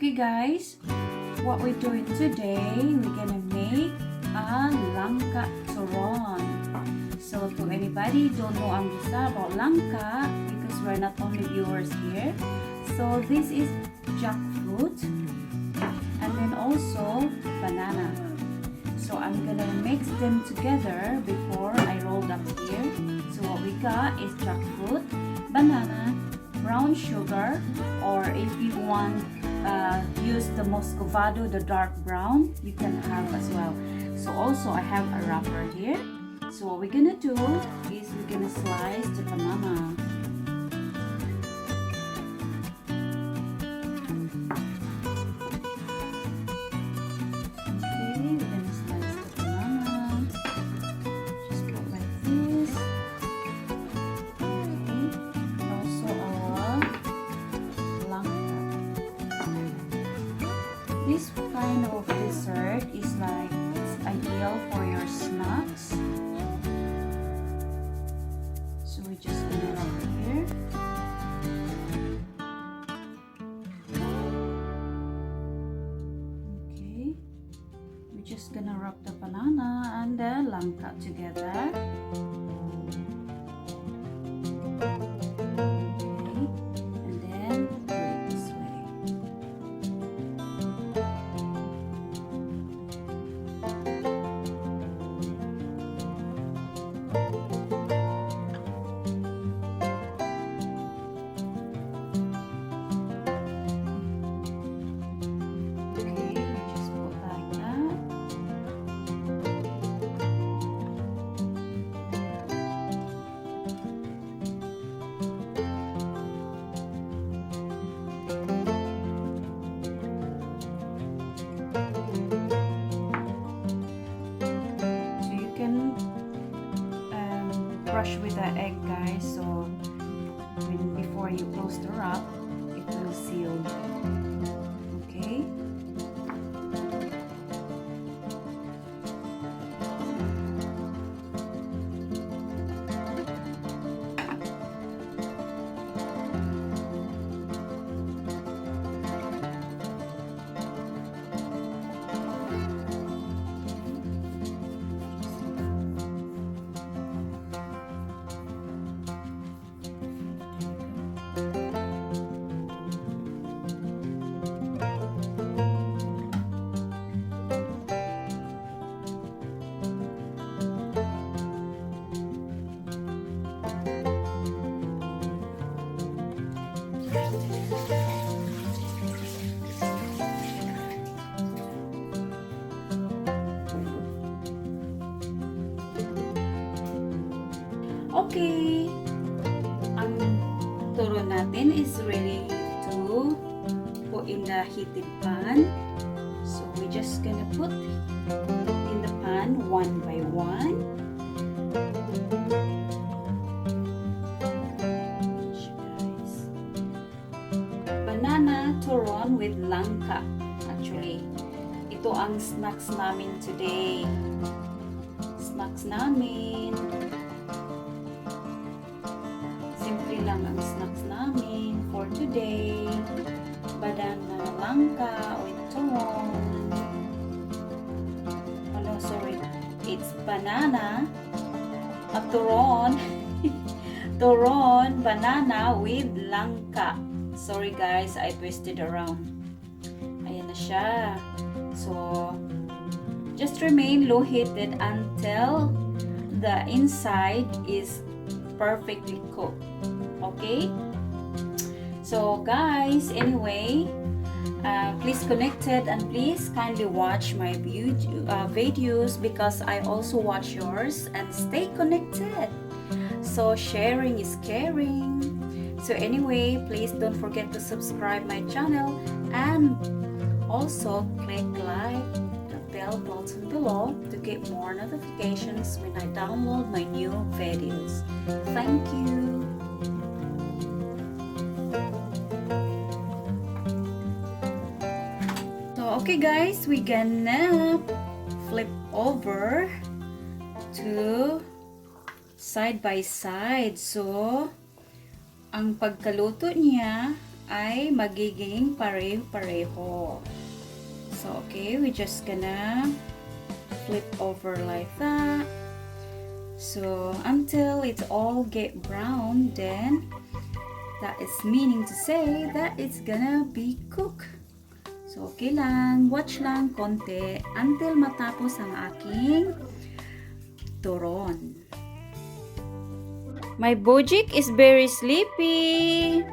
Okay guys, what we're doing today, we're gonna make a Langka Turon. So to anybody don't know about Langka, because we're not only viewers here. So this is jackfruit and then also banana. So I'm gonna mix them together before I roll them here. So what we got is jackfruit, banana, brown sugar, or if you want use the muscovado, the dark brown, you can have as well. So also I have a wrapper here. So what we're gonna do is we're gonna slice the banana. This kind of dessert is like, it's ideal for your snacks. So we're just gonna wrap it here. Okay, we're just gonna wrap the banana and the langka together. Brush with the egg, guys, so before you close the wrap, it will seal. Okay. Okay, ang turon natin is ready to put in the heated pan. So we're just gonna put in the pan one by one. Guys, banana turon with langka. Actually, ito ang snacks namin today. Snacks namin. Simple lang ang snacks namin for today. Banana langka with turon. Oh no, sorry. It's banana, turon. Turon, banana with langka. Sorry guys, I twisted around. Ayan na siya. So, just remain low heated until the inside is perfectly cooked. Okay, so guys, anyway, please connected and please kindly watch my videos, because I also watch yours, and stay connected. So sharing is caring. So anyway, please don't forget to subscribe my channel and also click like the bell button below to get more notifications when I download my new videos. Thank you. So okay guys, we gonna flip over to side by side. So ang pagkaluto niya ay magiging pareho-pareho. So, okay, we're just gonna flip over like that. So, until it's all get brown, then that is meaning to say that it's gonna be cooked. So, okay lang, watch lang konti until matapos ang aking turon. My Bojik is very sleepy.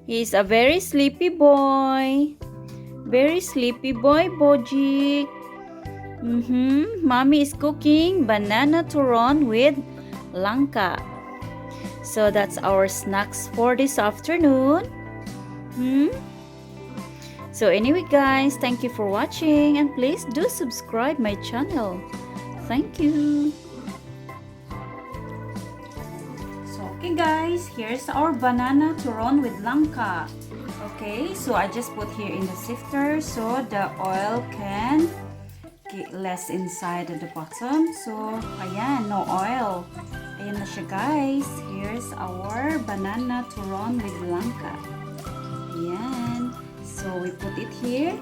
He's a very sleepy boy. Very sleepy boy, Bojik. Mommy is cooking banana turon with langka. So that's our snacks for this afternoon. So anyway guys, thank you for watching and please do subscribe my channel. Thank you. So okay guys, here's our banana turon with langka. Okay, so I just put here in the sifter so the oil can get less inside at the bottom. So ayan, no oil. Ayan na siya guys. Here's our banana turon with langka. Ayan. So we put it here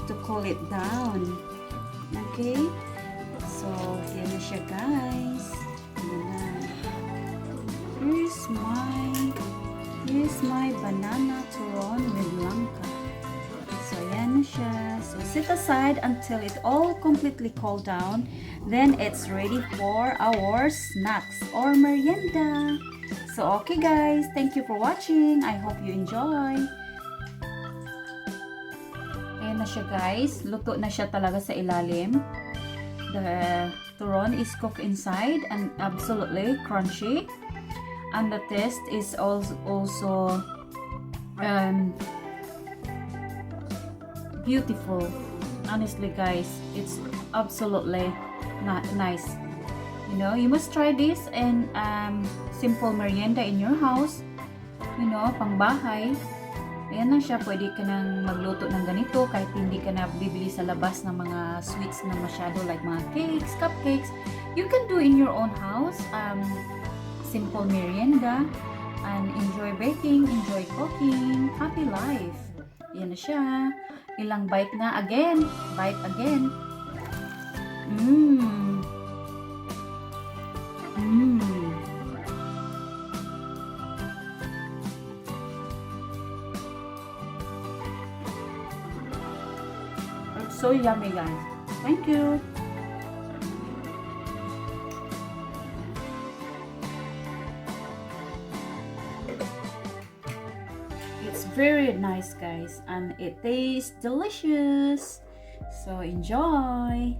to cool it down. Okay. So ayan na siya guys. Ayan na. Here's my banana turon with langka. So ayan na siya. So set aside until it all completely cooled down. Then it's ready for our snacks or merienda. So okay guys, thank you for watching. I hope you enjoy. Ayan na siya guys. Luto na siya talaga sa ilalim. The turon is cooked inside and absolutely crunchy. And the taste is also beautiful. Honestly guys, it's absolutely nice. You know, you must try this and simple merienda in your house. You know, pang bahay. Ayan na siya, pwede ka nang magluto ng ganito kahit hindi ka na bibili sa labas ng mga sweets na masyado like mga cakes, cupcakes. You can do in your own house. Simple merienda and enjoy baking, enjoy cooking, happy life. Ayan na siya. Ilang bite na again. Bite again. It's so yummy guys. Thank you. It's very nice guys and it tastes delicious. So enjoy.